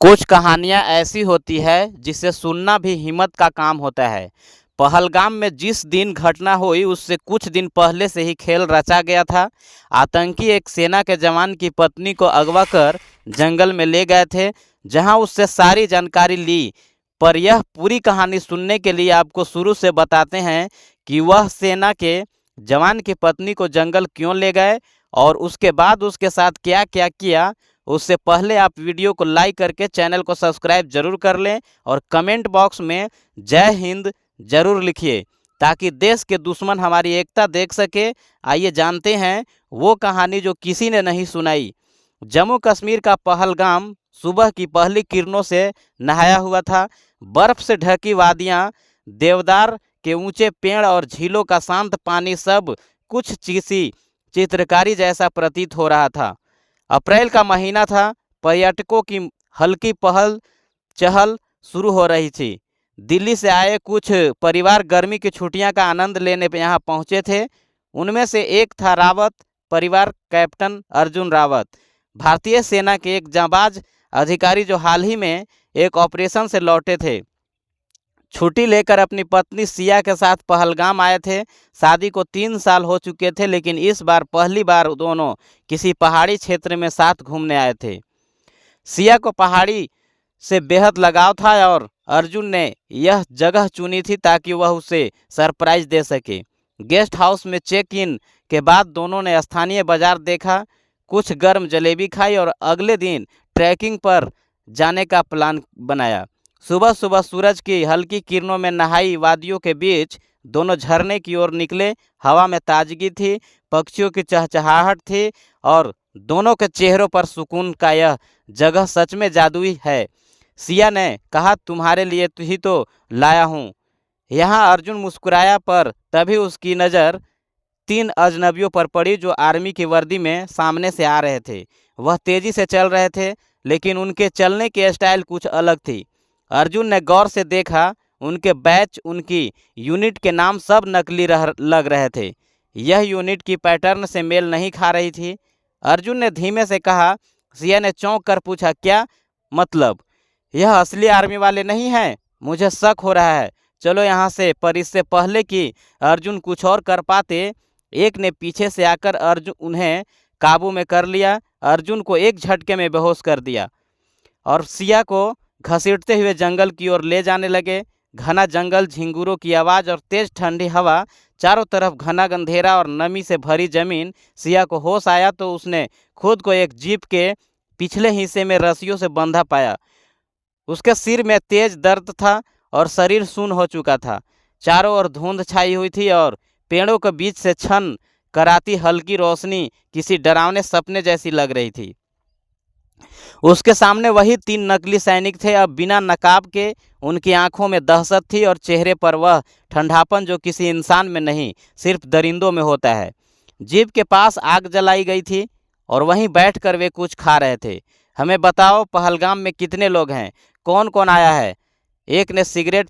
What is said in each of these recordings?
कुछ कहानियाँ ऐसी होती है जिसे सुनना भी हिम्मत का काम होता है। पहलगाम में जिस दिन घटना हुई उससे कुछ दिन पहले से ही खेल रचा गया था। आतंकी एक सेना के जवान की पत्नी को अगवा कर जंगल में ले गए थे, जहां उससे सारी जानकारी ली। पर यह पूरी कहानी सुनने के लिए आपको शुरू से बताते हैं कि वह सेना के जवान की पत्नी को जंगल क्यों ले गए और उसके बाद उसके साथ क्या क्या किया। उससे पहले आप वीडियो को लाइक करके चैनल को सब्सक्राइब जरूर कर लें और कमेंट बॉक्स में जय हिंद जरूर लिखिए ताकि देश के दुश्मन हमारी एकता देख सके। आइए जानते हैं वो कहानी जो किसी ने नहीं सुनाई। जम्मू कश्मीर का पहलगाम सुबह की पहली किरणों से नहाया हुआ था। बर्फ से ढकी वादियां, देवदार के ऊंचे पेड़ और झीलों का शांत पानी सब कुछ किसी चित्रकारी जैसा प्रतीत हो रहा था। अप्रैल का महीना था। पर्यटकों की हल्की पहल चहल शुरू हो रही थी। दिल्ली से आए कुछ परिवार गर्मी की छुट्टियां का आनंद लेने पे यहाँ पहुंचे थे। उनमें से एक था रावत परिवार, कैप्टन अर्जुन रावत, भारतीय सेना के एक जांबाज अधिकारी जो हाल ही में एक ऑपरेशन से लौटे थे। छुट्टी लेकर अपनी पत्नी सिया के साथ पहलगाम आए थे। शादी को 3 साल हो चुके थे, लेकिन इस बार पहली बार दोनों किसी पहाड़ी क्षेत्र में साथ घूमने आए थे। सिया को पहाड़ी से बेहद लगाव था और अर्जुन ने यह जगह चुनी थी ताकि वह उसे सरप्राइज दे सके। गेस्ट हाउस में चेक इन के बाद दोनों ने स्थानीय बाजार देखा, कुछ गर्म जलेबी खाई और अगले दिन ट्रैकिंग पर जाने का प्लान बनाया। सुबह सुबह सूरज की हल्की किरणों में नहाई वादियों के बीच दोनों झरने की ओर निकले। हवा में ताजगी थी, पक्षियों की चहचहाहट थी और दोनों के चेहरों पर सुकून का यह जगह सच में जादुई है। सिया ने कहा, तुम्हारे लिए ही तो लाया हूँ। यहाँ अर्जुन मुस्कुराया, पर तभी उसकी नज़र 3 अजनबियों पर पड़ी जो आर्मी की वर्दी में सामने से आ रहे थे। वह तेजी से चल रहे थे, लेकिन उनके चलने की स्टाइल कुछ अलग थी। अर्जुन ने गौर से देखा, उनके बैच, उनकी यूनिट के नाम सब नकली लग रहे थे। यह यूनिट की पैटर्न से मेल नहीं खा रही थी। अर्जुन ने धीमे से कहा। सिया ने चौंक कर पूछा, क्या मतलब? यह असली आर्मी वाले नहीं हैं? मुझे शक हो रहा है। चलो यहाँ से। पर इससे पहले कि अर्जुन कुछ और कर पाते, एक ने पीछे से आकर अर्जुन उन्हें काबू में कर लिया। अर्जुन को एक झटके में बेहोश कर दिया और सिया को घसीटते हुए जंगल की ओर ले जाने लगे। घना जंगल, झिंगुरों की आवाज़ और तेज ठंडी हवा, चारों तरफ घना अंधेरा और नमी से भरी जमीन। सिया को होश आया तो उसने खुद को एक जीप के पिछले हिस्से में रस्सियों से बंधा पाया। उसके सिर में तेज दर्द था और शरीर सून हो चुका था। चारों ओर धुंध छाई हुई थी और पेड़ों के बीच से छन कराती हल्की रोशनी किसी डरावने सपने जैसी लग रही थी। उसके सामने वही 3 नकली सैनिक थे, अब बिना नकाब के। उनकी आंखों में दहशत थी और चेहरे पर वह ठंडापन जो किसी इंसान में नहीं, सिर्फ दरिंदों में होता है। जीप के पास आग जलाई गई थी और वहीं बैठकर वे कुछ खा रहे थे। हमें बताओ, पहलगाम में कितने लोग हैं? कौन कौन आया है? एक ने सिगरेट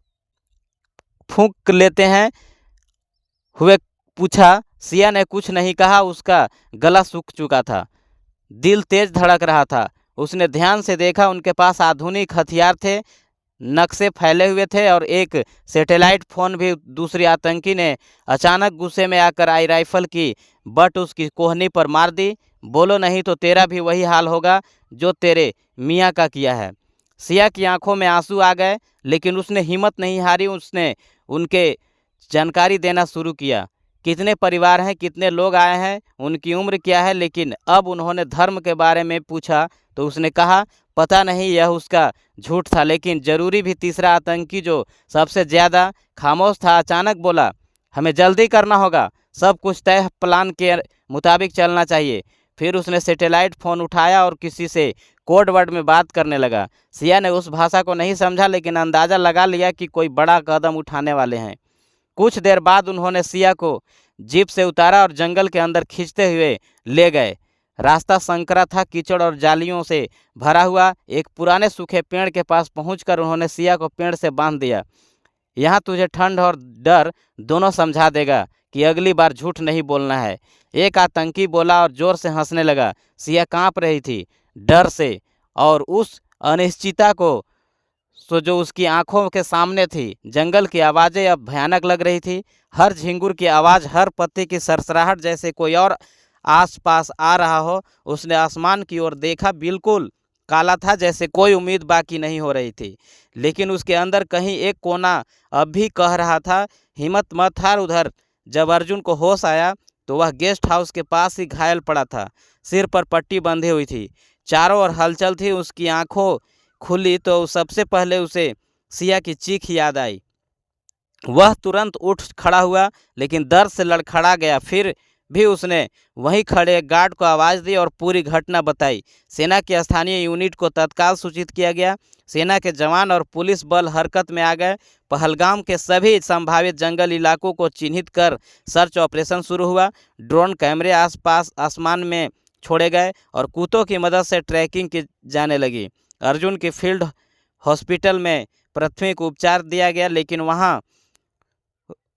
फूंक लेते हैं हुए पूछा। सिया ने कुछ नहीं कहा, उसका गला सूख चुका था, दिल तेज धड़क रहा था। उसने ध्यान से देखा, उनके पास आधुनिक हथियार थे, नक्शे फैले हुए थे और एक सैटेलाइट फ़ोन भी। दूसरी आतंकी ने अचानक गुस्से में आकर आई राइफल की बट उसकी कोहनी पर मार दी। बोलो, नहीं तो तेरा भी वही हाल होगा जो तेरे मियाँ का किया है। सिया की आंखों में आंसू आ गए, लेकिन उसने हिम्मत नहीं हारी। उसने उनके जानकारी देना शुरू किया। कितने परिवार हैं, कितने लोग आए हैं, उनकी उम्र क्या है। लेकिन अब उन्होंने धर्म के बारे में पूछा तो उसने कहा, पता नहीं। यह उसका झूठ था, लेकिन जरूरी भी। तीसरा आतंकी जो सबसे ज़्यादा खामोश था अचानक बोला, हमें जल्दी करना होगा, सब कुछ तय प्लान के मुताबिक चलना चाहिए। फिर उसने सैटेलाइट फ़ोन उठाया और किसी से कोड वर्ड में बात करने लगा। सिया ने उस भाषा को नहीं समझा, लेकिन अंदाज़ा लगा लिया कि कोई बड़ा कदम उठाने वाले हैं। कुछ देर बाद उन्होंने सिया को जीप से उतारा और जंगल के अंदर खींचते हुए ले गए। रास्ता संकरा था, कीचड़ और जालियों से भरा हुआ। एक पुराने सूखे पेड़ के पास पहुंचकर उन्होंने सिया को पेड़ से बांध दिया। यहाँ तुझे ठंड और डर दोनों समझा देगा कि अगली बार झूठ नहीं बोलना है। एक आतंकी बोला और जोर से हंसने लगा। सिया कांप रही थी डर से और उस अनिश्चितता को सो जो उसकी आंखों के सामने थी। जंगल की आवाज़ें अब भयानक लग रही थी। हर झिंगुर की आवाज़, हर पत्ते की सरसराहट जैसे कोई और आसपास आ रहा हो। उसने आसमान की ओर देखा, बिल्कुल काला था, जैसे कोई उम्मीद बाकी नहीं हो रही थी। लेकिन उसके अंदर कहीं एक कोना अब भी कह रहा था, हिम्मत मत हार। उधर जब अर्जुन को होश आया तो वह गेस्ट हाउस के पास ही घायल पड़ा था। सिर पर पट्टी बंधी हुई थी, चारों ओर हलचल थी। उसकी आंखों खुली तो सबसे पहले उसे सिया की चीख याद आई। वह तुरंत उठ खड़ा हुआ, लेकिन दर्द से लड़खड़ा गया। फिर भी उसने वहीं खड़े एक गार्ड को आवाज़ दी और पूरी घटना बताई। सेना की स्थानीय यूनिट को तत्काल सूचित किया गया। सेना के जवान और पुलिस बल हरकत में आ गए। पहलगाम के सभी संभावित जंगल इलाकों को चिन्हित कर सर्च ऑपरेशन शुरू हुआ। ड्रोन कैमरे आसपास आसमान में छोड़े गए और कुत्तों की मदद से ट्रैकिंग की जाने लगी। अर्जुन की फील्ड हॉस्पिटल में प्राथमिक उपचार दिया गया, लेकिन वहाँ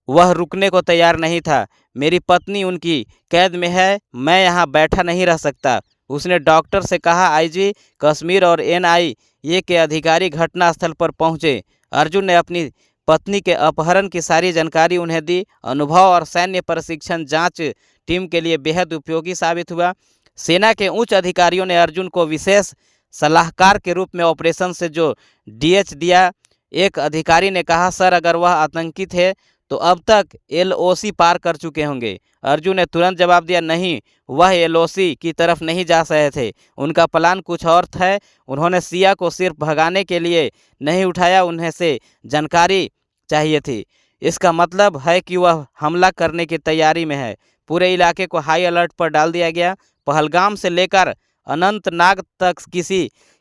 वह रुकने को तैयार नहीं था। मेरी पत्नी उनकी कैद में है, मैं यहाँ बैठा नहीं रह सकता, उसने डॉक्टर से कहा। आईजी कश्मीर और एनआईए के अधिकारी घटनास्थल पर पहुंचे। अर्जुन ने अपनी पत्नी के अपहरण की सारी जानकारी उन्हें दी। अनुभव और सैन्य प्रशिक्षण जांच टीम के लिए बेहद उपयोगी साबित हुआ। सेना के उच्च अधिकारियों ने अर्जुन को विशेष सलाहकार के रूप में ऑपरेशन से जो डीएच दिया। एक अधिकारी ने कहा, सर अगर वह आतंकी थे तो अब तक एलओसी पार कर चुके होंगे। अर्जुन ने तुरंत जवाब दिया, नहीं, वह एलओसी की तरफ नहीं जा रहे थे, उनका प्लान कुछ और था। उन्होंने सिया को सिर्फ भगाने के लिए नहीं उठाया, उन्हें से जानकारी चाहिए थी। इसका मतलब है कि वह हमला करने की तैयारी में है। पूरे इलाके को हाई अलर्ट पर डाल दिया गया। पहलगाम से लेकर अनंतनाग तक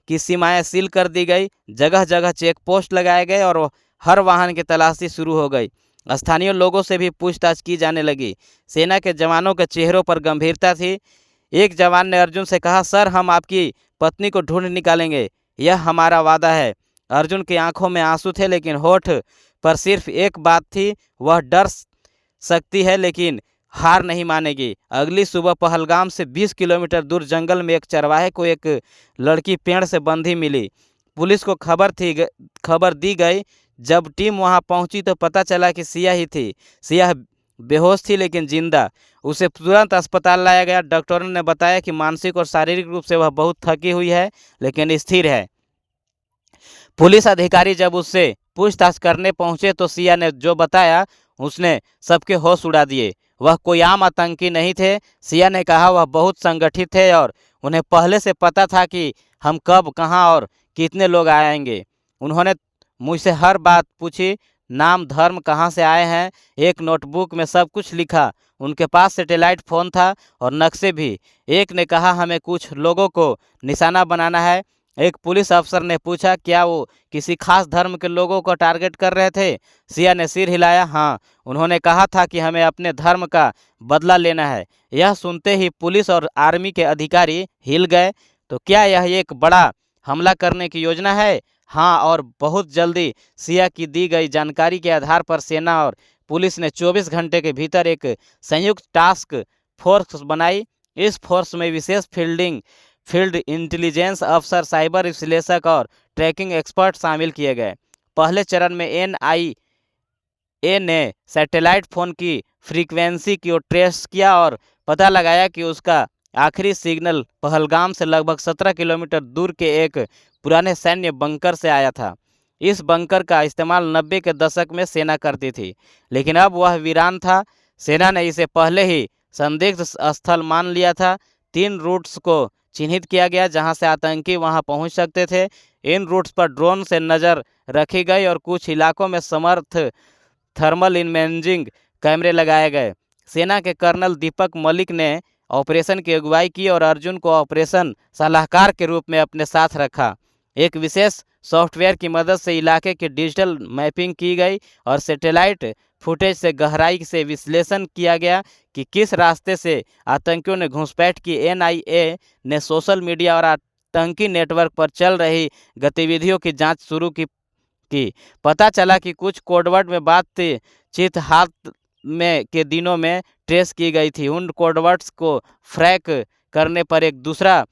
की सीमाएं सील कर दी गई। जगह जगह चेक पोस्ट लगाए गए और हर वाहन की तलाशी शुरू हो गई। स्थानीय लोगों से भी पूछताछ की जाने लगी। सेना के जवानों के चेहरों पर गंभीरता थी। एक जवान ने अर्जुन से कहा, सर हम आपकी पत्नी को ढूंढ निकालेंगे, यह हमारा वादा है। अर्जुन की आंखों में आंसू थे, लेकिन होठ पर सिर्फ एक बात थी, वह डर सकती है लेकिन हार नहीं मानेगी। अगली सुबह पहलगाम से 20 किलोमीटर दूर जंगल में एक चरवाहे को एक लड़की पेड़ से बंधी मिली। पुलिस को खबर दी गई। जब टीम वहां पहुंची तो पता चला कि सिया ही थी। सिया बेहोश थी लेकिन जिंदा। उसे तुरंत अस्पताल लाया गया। डॉक्टरों ने बताया कि मानसिक और शारीरिक रूप से वह बहुत थकी हुई है, लेकिन स्थिर है। पुलिस अधिकारी जब उससे पूछताछ करने पहुंचे तो सिया ने जो बताया उसने सबके होश उड़ा दिए। वह कोई आम आतंकी नहीं थे। सिया ने कहा, वह बहुत संगठित थे और उन्हें पहले से पता था कि हम कब, कहां और कितने लोग आएंगे। उन्होंने मुझसे हर बात पूछी, नाम, धर्म, कहाँ से आए हैं। एक नोटबुक में सब कुछ लिखा। उनके पास सैटेलाइट फ़ोन था और नक्शे भी। एक ने कहा, हमें कुछ लोगों को निशाना बनाना है। एक पुलिस अफसर ने पूछा, क्या वो किसी खास धर्म के लोगों को टारगेट कर रहे थे। सिया ने सिर हिलाया, हाँ, उन्होंने कहा था कि हमें अपने धर्म का बदला लेना है। यह सुनते ही पुलिस और आर्मी के अधिकारी हिल गए। तो क्या यह एक बड़ा हमला करने की योजना है? हाँ, और बहुत जल्दी। सिया की दी गई जानकारी के आधार पर सेना और पुलिस ने 24 घंटे के भीतर एक संयुक्त टास्क फोर्स बनाई। इस फोर्स में विशेष फील्ड इंटेलिजेंस अफसर, साइबर विश्लेषक और ट्रैकिंग एक्सपर्ट शामिल किए गए। पहले चरण में एनआईए ने सैटेलाइट फ़ोन की फ्रीक्वेंसी को ट्रेस किया और पता लगाया कि उसका आखिरी सिग्नल पहलगाम से लगभग 17 किलोमीटर दूर के एक पुराने सैन्य बंकर से आया था। इस बंकर का इस्तेमाल 90 के दशक में सेना करती थी, लेकिन अब वह वीरान था। सेना ने इसे पहले ही संदिग्ध स्थल मान लिया था। 3 रूट्स को चिन्हित किया गया जहां से आतंकी वहां पहुंच सकते थे। इन रूट्स पर ड्रोन से नज़र रखी गई और कुछ इलाकों में समर्थ थर्मल इमेजिंग कैमरे लगाए गए। सेना के कर्नल दीपक मलिक ने ऑपरेशन की अगुवाई की और अर्जुन को ऑपरेशन सलाहकार के रूप में अपने साथ रखा। एक विशेष सॉफ्टवेयर की मदद से इलाके की डिजिटल मैपिंग की गई और सैटेलाइट फुटेज से गहराई से विश्लेषण किया गया कि किस रास्ते से आतंकियों ने घुसपैठ की। एनआईए ने सोशल मीडिया और आतंकी नेटवर्क पर चल रही गतिविधियों की जांच शुरू की। पता चला कि कुछ कोडवर्ड में बातचीत हाथ में के दिनों में ट्रेस की गई थी। उन कोडवर्ड्स को फ्रैक करने पर एक दूसरा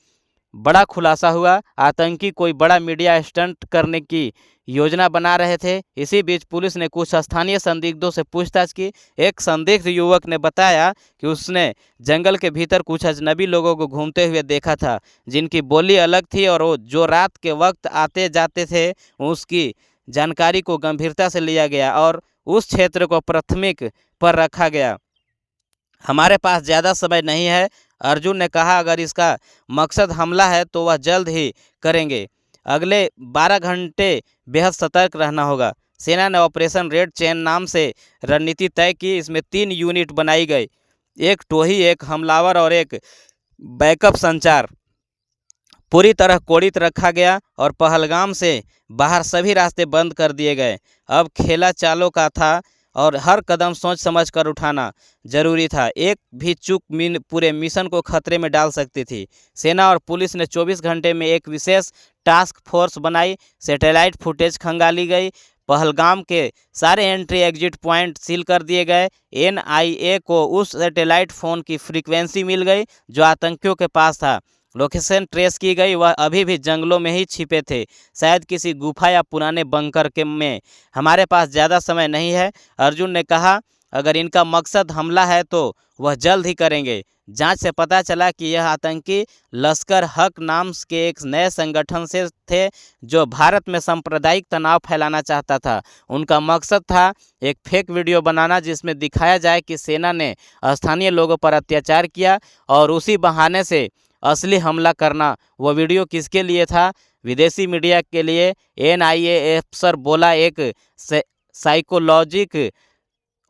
बड़ा खुलासा हुआ। आतंकी कोई बड़ा मीडिया स्टंट करने की योजना बना रहे थे। इसी बीच पुलिस ने कुछ स्थानीय संदिग्धों से पूछताछ की। एक संदिग्ध युवक ने बताया कि उसने जंगल के भीतर कुछ अजनबी लोगों को घूमते हुए देखा था, जिनकी बोली अलग थी और वो जो रात के वक्त आते जाते थे। उसकी जानकारी को गंभीरता से लिया गया और उस क्षेत्र को प्राथमिक पर रखा गया। हमारे पास ज़्यादा समय नहीं है, अर्जुन ने कहा। अगर इसका मकसद हमला है तो वह जल्द ही करेंगे। अगले 12 घंटे बेहद सतर्क रहना होगा। सेना ने ऑपरेशन रेड चैन नाम से रणनीति तय की। इसमें 3 यूनिट बनाई गई, एक टोही, एक हमलावर और एक बैकअप संचार। पूरी तरह कोडित रखा गया और पहलगाम से बाहर सभी रास्ते बंद कर दिए गए। अब खेला चालों का था और हर कदम सोच समझ कर उठाना जरूरी था। एक भी चूक पूरे मिशन को खतरे में डाल सकती थी। सेना और पुलिस ने 24 घंटे में एक विशेष टास्क फोर्स बनाई। सैटेलाइट फुटेज खंगाली गई। पहलगाम के सारे एंट्री एग्जिट पॉइंट सील कर दिए गए। एनआईए को उस सैटेलाइट फ़ोन की फ्रीक्वेंसी मिल गई जो आतंकियों के पास था। लोकेशन ट्रेस की गई। वह अभी भी जंगलों में ही छिपे थे, शायद किसी गुफा या पुराने बंकर के में। हमारे पास ज़्यादा समय नहीं है, अर्जुन ने कहा। अगर इनका मकसद हमला है तो वह जल्द ही करेंगे। जांच से पता चला कि यह आतंकी लश्कर हक नाम के एक नए संगठन से थे जो भारत में सांप्रदायिक तनाव फैलाना चाहता था। उनका मकसद था एक फेक वीडियो बनाना जिसमें दिखाया जाए कि सेना ने स्थानीय लोगों पर अत्याचार किया और उसी बहाने से असली हमला करना। वो वीडियो किसके लिए था? विदेशी मीडिया के लिए। एनआईए अफसर बोला, एक साइकोलॉजिक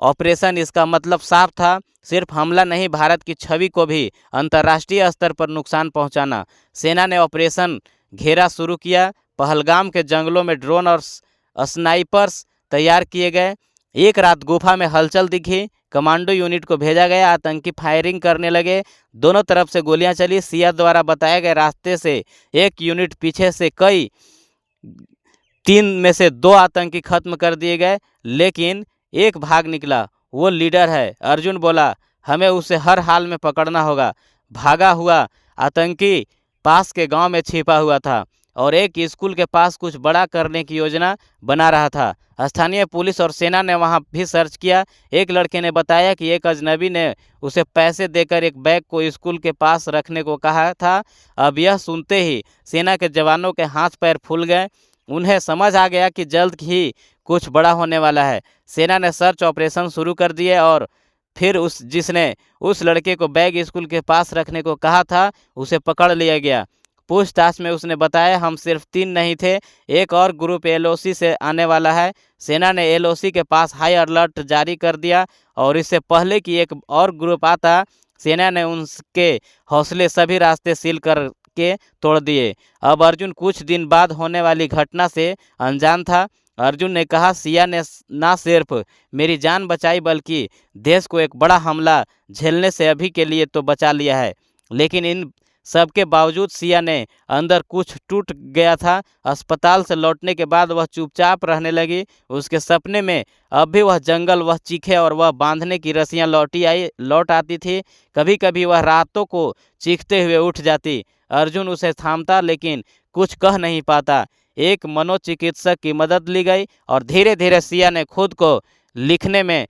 ऑपरेशन। इसका मतलब साफ था, सिर्फ हमला नहीं, भारत की छवि को भी अंतर्राष्ट्रीय स्तर पर नुकसान पहुंचाना। सेना ने ऑपरेशन घेरा शुरू किया। पहलगाम के जंगलों में ड्रोन और स्नाइपर्स तैयार किए गए। एक रात गुफा में हलचल दिखी। कमांडो यूनिट को भेजा गया। आतंकी फायरिंग करने लगे। दोनों तरफ से गोलियां चली। सिया द्वारा बताए गए रास्ते से एक यूनिट पीछे से कई 3 में से 2 आतंकी खत्म कर दिए गए, लेकिन एक भाग निकला। वो लीडर है, अर्जुन बोला। हमें उसे हर हाल में पकड़ना होगा। भागा हुआ आतंकी पास के गांव में छिपा हुआ था और एक स्कूल के पास कुछ बड़ा करने की योजना बना रहा था। स्थानीय पुलिस और सेना ने वहां भी सर्च किया। एक लड़के ने बताया कि एक अजनबी ने उसे पैसे देकर एक बैग को स्कूल के पास रखने को कहा था। अब यह सुनते ही सेना के जवानों के हाथ पैर फूल गए। उन्हें समझ आ गया कि जल्द ही कुछ बड़ा होने वाला है। सेना ने सर्च ऑपरेशन शुरू कर दिए और फिर जिसने उस लड़के को बैग स्कूल के पास रखने को कहा था उसे पकड़ लिया गया। पूछताछ में उसने बताया, हम सिर्फ 3 नहीं थे, एक और ग्रुप एलओसी से आने वाला है। सेना ने एलओसी के पास हाई अलर्ट जारी कर दिया और इससे पहले कि एक और ग्रुप आता, सेना ने उनके हौसले सभी रास्ते सील कर के तोड़ दिए। अब अर्जुन कुछ दिन बाद होने वाली घटना से अनजान था। अर्जुन ने कहा, सिया ने ना सिर्फ मेरी जान बचाई बल्कि देश को एक बड़ा हमला झेलने से अभी के लिए तो बचा लिया है। लेकिन इन सबके बावजूद सिया ने अंदर कुछ टूट गया था। अस्पताल से लौटने के बाद वह चुपचाप रहने लगी। उसके सपने में अब भी वह जंगल, वह चीखे और वह बांधने की रस्सियां लौट आती थी। कभी कभी वह रातों को चीखते हुए उठ जाती। अर्जुन उसे थामता लेकिन कुछ कह नहीं पाता। एक मनोचिकित्सक की मदद ली गई और धीरे धीरे सिया ने खुद को लिखने में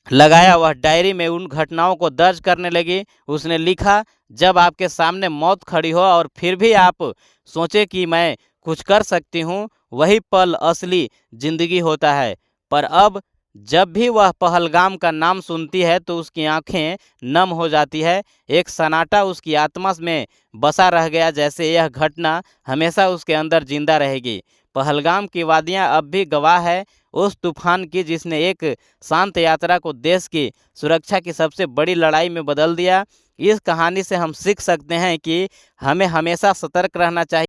लगाया। वह डायरी में उन घटनाओं को दर्ज करने लगी। उसने लिखा, जब आपके सामने मौत खड़ी हो और फिर भी आप सोचे कि मैं कुछ कर सकती हूँ, वही पल असली जिंदगी होता है। पर अब जब भी वह पहलगाम का नाम सुनती है तो उसकी आंखें नम हो जाती है। एक सन्नाटा उसकी आत्मा में बसा रह गया, जैसे यह घटना हमेशा उसके अंदर जिंदा रहेगी। पहलगाम की वादियां अब भी गवाह है उस तूफान की जिसने एक शांत यात्रा को देश की सुरक्षा की सबसे बड़ी लड़ाई में बदल दिया। इस कहानी से हम सीख सकते हैं कि हमें हमेशा सतर्क रहना चाहिए।